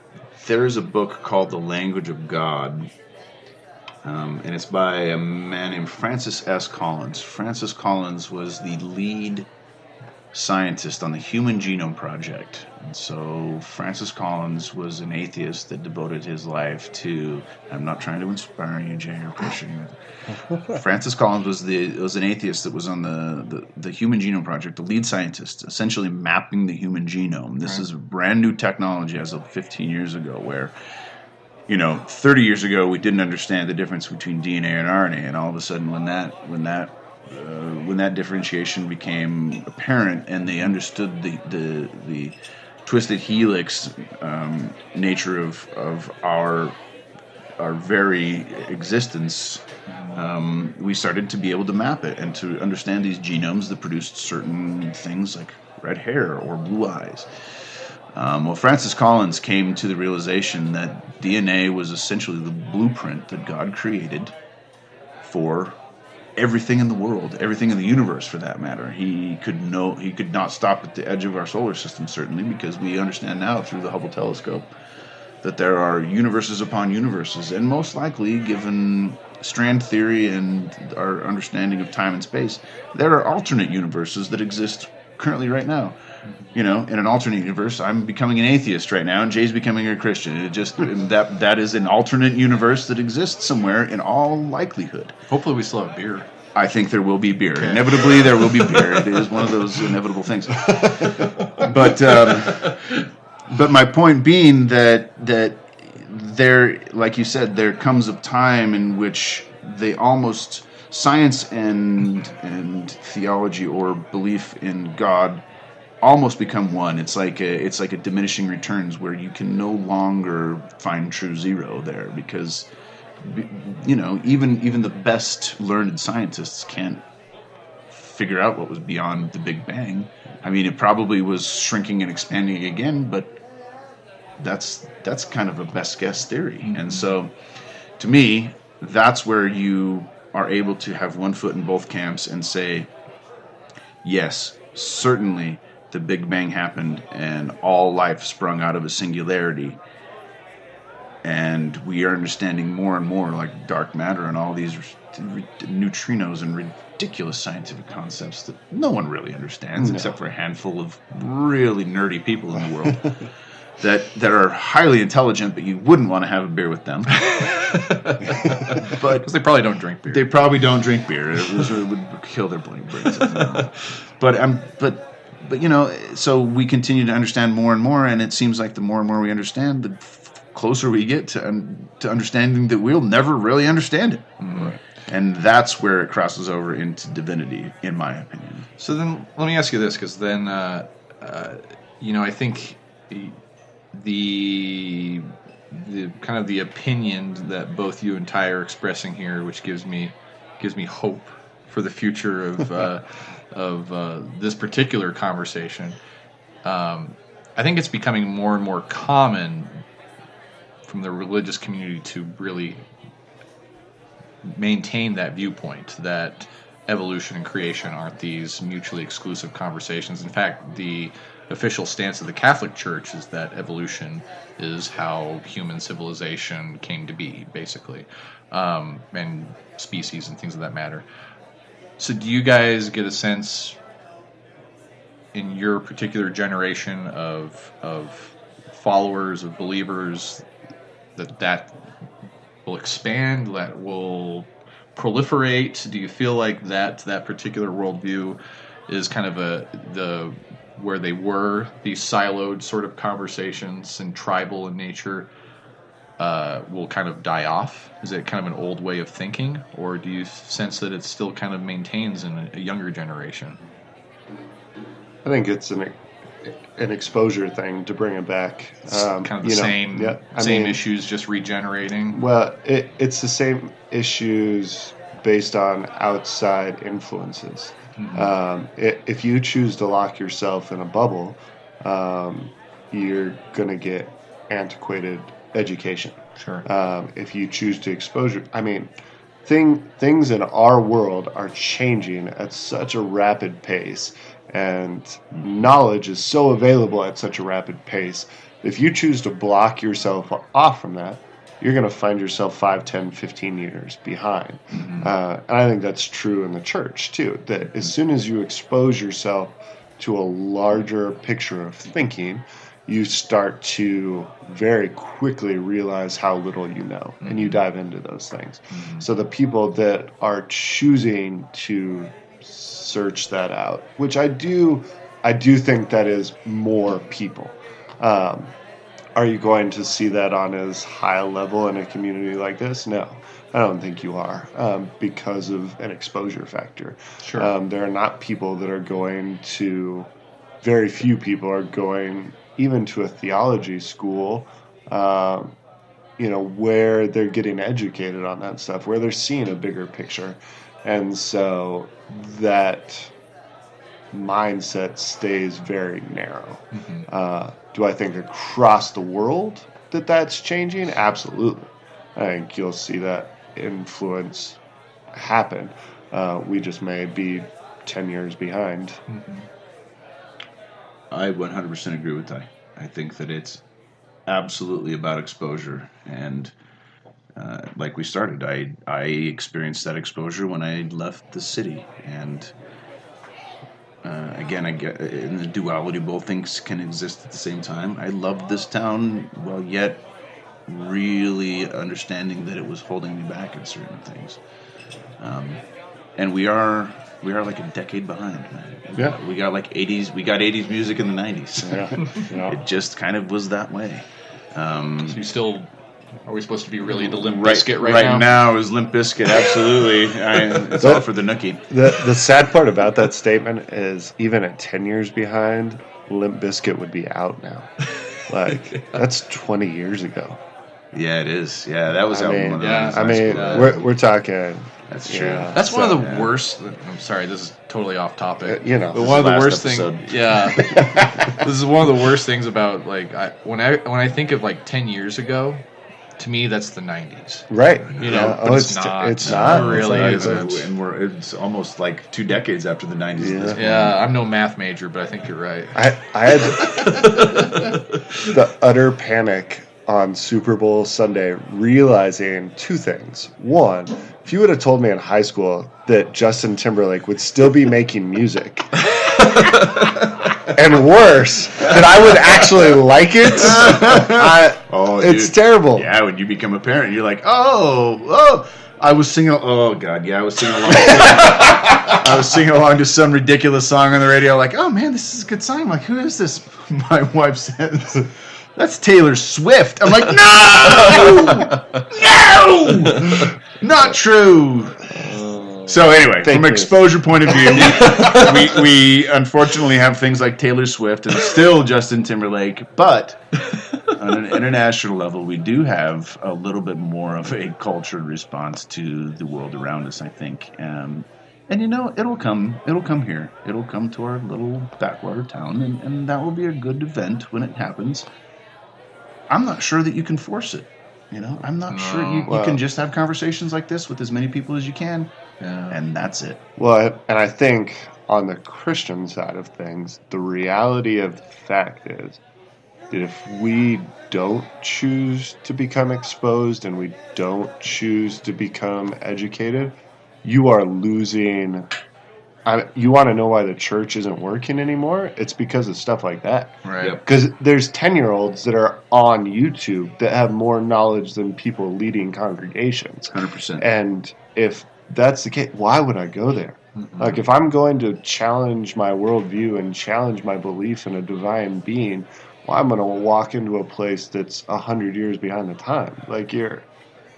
C: There is a book called The Language of God. And it's by a man named Francis S. Collins. Francis Collins was the lead scientist on the Human Genome Project. And so Francis Collins was an atheist that devoted his life to, I'm not trying to inspire you, Jay, or push you. Francis Collins was an atheist that was on the Human Genome Project, the lead scientist, essentially mapping the human genome. This is a brand new technology as of 15 years ago, where 30 years ago, we didn't understand the difference between DNA and RNA, and all of a sudden, when that differentiation became apparent, and they understood the twisted helix nature of our very existence, we started to be able to map it and to understand these genomes that produced certain things like red hair or blue eyes. Well, Francis Collins came to the realization that DNA was essentially the blueprint that God created for everything in the world, everything in the universe, for that matter. He could not stop at the edge of our solar system, certainly, because we understand now through the Hubble telescope that there are universes upon universes, and most likely, given strand theory and our understanding of time and space, there are alternate universes that exist currently right now. In an alternate universe, I'm becoming an atheist right now, and Jay's becoming a Christian. It just that is an alternate universe that exists somewhere in all likelihood.
D: Hopefully, we still have beer.
C: I think there will be beer. Okay. Inevitably, there will be beer. It is one of those inevitable things. But my point being that there, like you said, there comes a time in which they almost science and theology or belief in God almost become one. It's like a diminishing returns, where you can no longer find true zero there, because even the best learned scientists can't figure out what was beyond the Big Bang. I mean, it probably was shrinking and expanding again, but that's kind of a best guess theory. And so, to me, that's where you are able to have one foot in both camps and say, yes, certainly the Big Bang happened and all life sprung out of a singularity. And we are understanding more and more, like dark matter and all these neutrinos and ridiculous scientific concepts that no one really understands, except for a handful of really nerdy people in the world that are highly intelligent, but you wouldn't want to have a beer with them.
D: But because they probably don't drink beer.
C: They probably don't drink beer. It would kill their brains. But you know, so we continue to understand more and more, and it seems like the more and more we understand, the closer we get to understanding that we'll never really understand it.
D: Mm-hmm.
C: And that's where it crosses over into divinity, in my opinion.
D: So then let me ask you this, because then, you know, I think the kind of the opinion that both you and Ty are expressing here, which gives me hope for the future of this particular conversation. I think it's becoming more and more common from the religious community to really maintain that viewpoint that evolution and creation aren't these mutually exclusive conversations. In fact, the official stance of the Catholic Church is that evolution is how human civilization came to be, basically, and species and things of that matter. So do you guys get a sense in your particular generation of followers, of believers, that will expand, that will proliferate? Do you feel like that particular worldview is kind of where they were, these siloed sort of conversations and tribal in nature, will kind of die off? Is it kind of an old way of thinking, or do you sense that it still kind of maintains in a younger generation?
B: I think it's an exposure thing to bring it back.
D: It's kind of the same issues, just regenerating.
B: Well, it's the same issues based on outside influences. Mm-hmm. If you choose to lock yourself in a bubble, you're going to get antiquated education.
D: Sure.
B: If you choose to exposure, things in our world are changing at such a rapid pace, and knowledge is so available at such a rapid pace. If you choose to block yourself off from that, you're going to find yourself 5, 10, 15 years behind. Mm-hmm. And I think that's true in the church, too, that as soon as you expose yourself to a larger picture of thinking, you start to very quickly realize how little you know, mm-hmm. and you dive into those things. Mm-hmm. So the people that are choosing to search that out, which I do think that is more people. Are you going to see that on as high a level in a community like this? No, I don't think you are, because of an exposure factor.
D: Sure.
B: There are not people that are going to, very few people are going even to a theology school, where they're getting educated on that stuff, where they're seeing a bigger picture. And so that mindset stays very narrow. Mm-hmm. Do I think across the world that that's changing? Absolutely. I think you'll see that influence happen. We just may be 10 years behind.
D: Mm-hmm.
C: I 100% agree with that. I think that it's absolutely about exposure. And like we started, I experienced that exposure when I left the city. And again, I get in the duality, both things can exist at the same time. I loved this town, while yet really understanding that it was holding me back in certain things. And we are like a decade behind, man.
B: Yeah.
C: We got like 80s. We got 80s music in the 90s.
B: Yeah.
C: It just kind of was that way.
D: So you still. Are we supposed to be really the Limp Bizkit
C: right now? Right now is Limp Bizkit, absolutely. It's all for the nookie.
B: The sad part about that statement is even at 10 years behind, Limp Bizkit would be out now. Like, that's 20 years ago.
C: Yeah, it is. Yeah, that was
B: we're talking.
C: That's true.
B: Yeah,
D: that's one of the worst. I'm sorry, this is totally off topic.
B: But
D: one of the worst things. Yeah, this is one of the worst things about when I think of like 10 years ago. To me, that's the 90s.
B: Right.
D: But it's not.
B: It's not.
D: It really
C: isn't. And it's almost like 2 decades after the 90s.
D: Yeah, I'm no math major, but I think you're right.
B: I had the utter panic on Super Bowl Sunday realizing two things. One, if you would have told me in high school that Justin Timberlake would still be making music, and worse, that I would actually like it, it's terrible.
C: Yeah, when you become a parent, you're like, I was singing. Oh God, yeah, I was singing along. I was singing along to some ridiculous song on the radio. Like, oh man, this is a good song. I'm like, who is this? My wife says, that's Taylor Swift. I'm like, no, not true. So anyway, from an exposure point of view, we unfortunately have things like Taylor Swift and still Justin Timberlake, but on an international level, we do have a little bit more of a cultured response to the world around us, I think. And it'll come here. It'll come to our little backwater town, and that will be a good event when it happens. I'm not sure that you can force it. I'm not sure you can just have conversations like this with as many people as you can, and that's it.
B: Well, and I think on the Christian side of things, the reality of the fact is that if we don't choose to become exposed and we don't choose to become educated, you are losing. You want to know why the church isn't working anymore? It's because of stuff like that.
D: Right.
B: Because there's 10-year-olds that are on YouTube that have more knowledge than people leading congregations.
C: 100%.
B: And if that's the case, why would I go there? Mm-hmm. Like, if I'm going to challenge my worldview and challenge my belief in a divine being, well, I'm going to walk into a place that's 100 years behind the time. Like, you're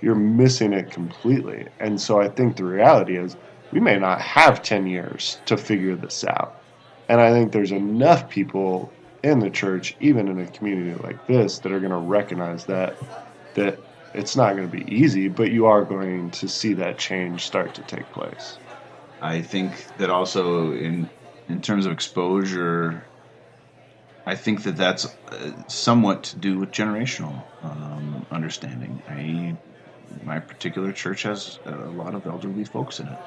B: missing it completely. And so I think the reality is, we may not have 10 years to figure this out. And I think there's enough people in the church, even in a community like this, that are going to recognize that it's not going to be easy, but you are going to see that change start to take place.
C: I think that also in terms of exposure, I think that's somewhat to do with generational understanding. My particular church has a lot of elderly folks in it.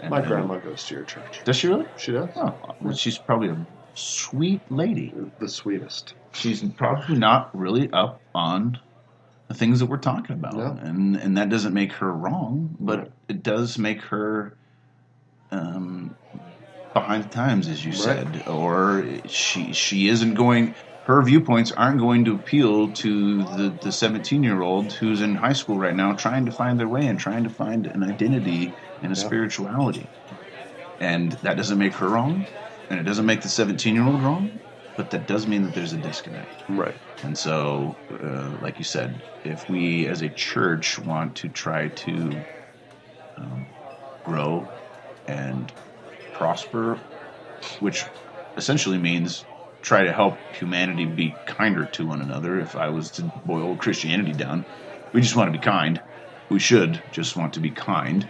B: My grandma goes to your church.
C: Does she really?
B: She does.
C: Oh, well, she's probably a sweet lady.
B: The sweetest.
C: She's probably not really up on the things that we're talking about, and that doesn't make her wrong, but it does make her behind the times, as you said, or she isn't going. Her viewpoints aren't going to appeal to the 17-year-old who's in high school right now trying to find their way and trying to find an identity and a spirituality. And that doesn't make her wrong, and it doesn't make the 17-year-old wrong, but that does mean that there's a disconnect.
B: Right.
C: And so, like you said, if we as a church want to try to grow and prosper, which essentially means try to help humanity be kinder to one another. If I was to boil Christianity down, we just want to be kind. We should just want to be kind.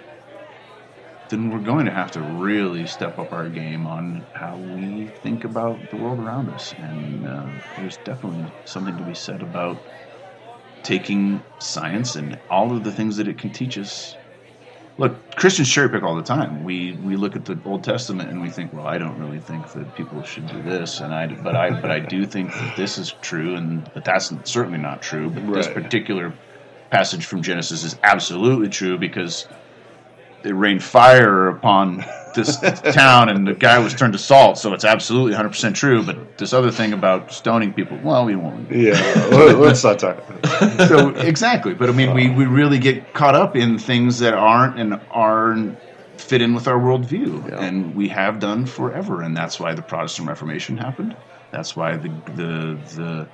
C: Then we're going to have to really step up our game on how we think about the world around us. And there's definitely something to be said about taking science and all of the things that it can teach us. Look, Christians cherry pick all the time. We look at the Old Testament and we think, well, I don't really think that people should do this, but I do think that this is true, but that's certainly not true. But this particular passage from Genesis is absolutely true because it rained fire upon this town and the guy was turned to salt, so it's absolutely 100% true. But this other thing about stoning people, well, we won't.
B: Yeah, let's not talk about it.
C: So, exactly. But I mean, we really get caught up in things that aren't fit in with our worldview, and we have done forever. And that's why the Protestant Reformation happened. That's why the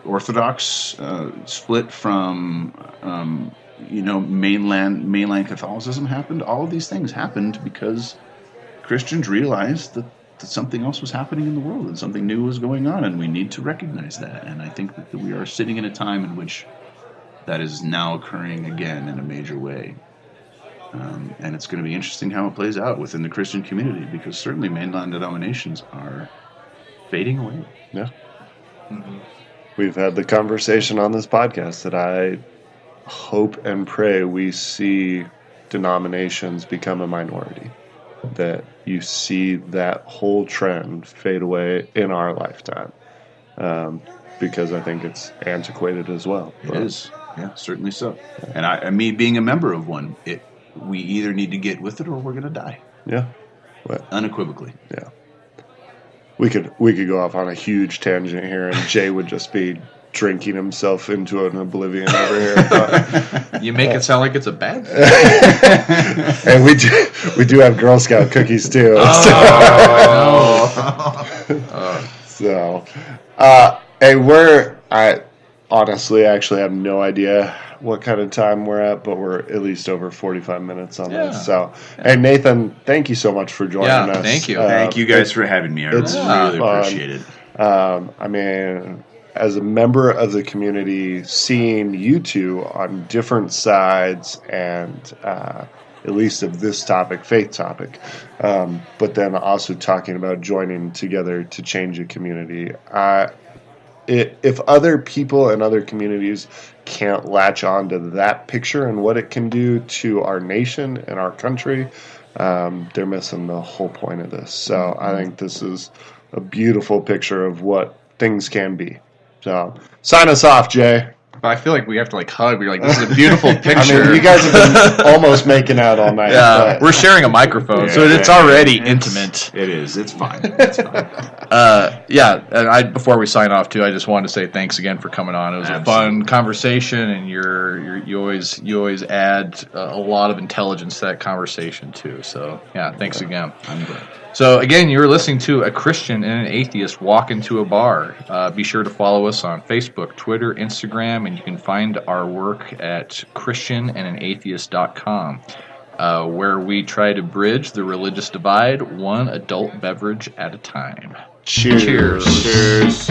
C: Orthodox split from mainland Catholicism happened. All of these things happened because Christians realized that something else was happening in the world and something new was going on, and we need to recognize that. And I think that we are sitting in a time in which that is now occurring again in a major way. And it's going to be interesting how it plays out within the Christian community, because certainly mainline denominations are fading away.
B: Yeah. Mm-hmm. We've had the conversation on this podcast that I hope and pray we see denominations become a minority, that you see that whole trend fade away in our lifetime. because I think it's antiquated as well.
C: It is. Yeah, certainly so. And me being a member of one, we either need to get with it or we're going to die.
B: Yeah.
C: Unequivocally.
B: Yeah. We could go off on a huge tangent here, and Jay would just be drinking himself into an oblivion over here. But,
D: you make it sound like it's a bad thing.
B: And we do have Girl Scout cookies too. So, I honestly actually have no idea what kind of time we're at, but we're at least over 45 minutes on this. So, hey, Nathan, thank you so much for joining us.
D: Thank you.
C: Thank you guys for having me. I really appreciate it.
B: I mean, as a member of the community, seeing you two on different sides and at least of this topic, faith topic, but then also talking about joining together to change a community. If other people and other communities can't latch on to that picture and what it can do to our nation and our country, they're missing the whole point of this. So I think this is a beautiful picture of what things can be. So sign us off, Jay.
D: I feel like we have to hug. We're like, this is a beautiful picture.
B: I mean, you guys have been almost making out all night.
D: Yeah, we're sharing a microphone, so it's already intimate.
C: It is. It's fine. It's fine.
D: And before we sign off too, I just wanted to say thanks again for coming on. It was a fun conversation, and you always add a lot of intelligence to that conversation too. So yeah, thanks again.
C: I'm glad.
D: So again, you're listening to a Christian and an atheist walk into a bar. Be sure to follow us on Facebook, Twitter, Instagram, and you can find our work at christianandatheist.com, where we try to bridge the religious divide one adult beverage at a time.
B: Cheers.
C: Cheers.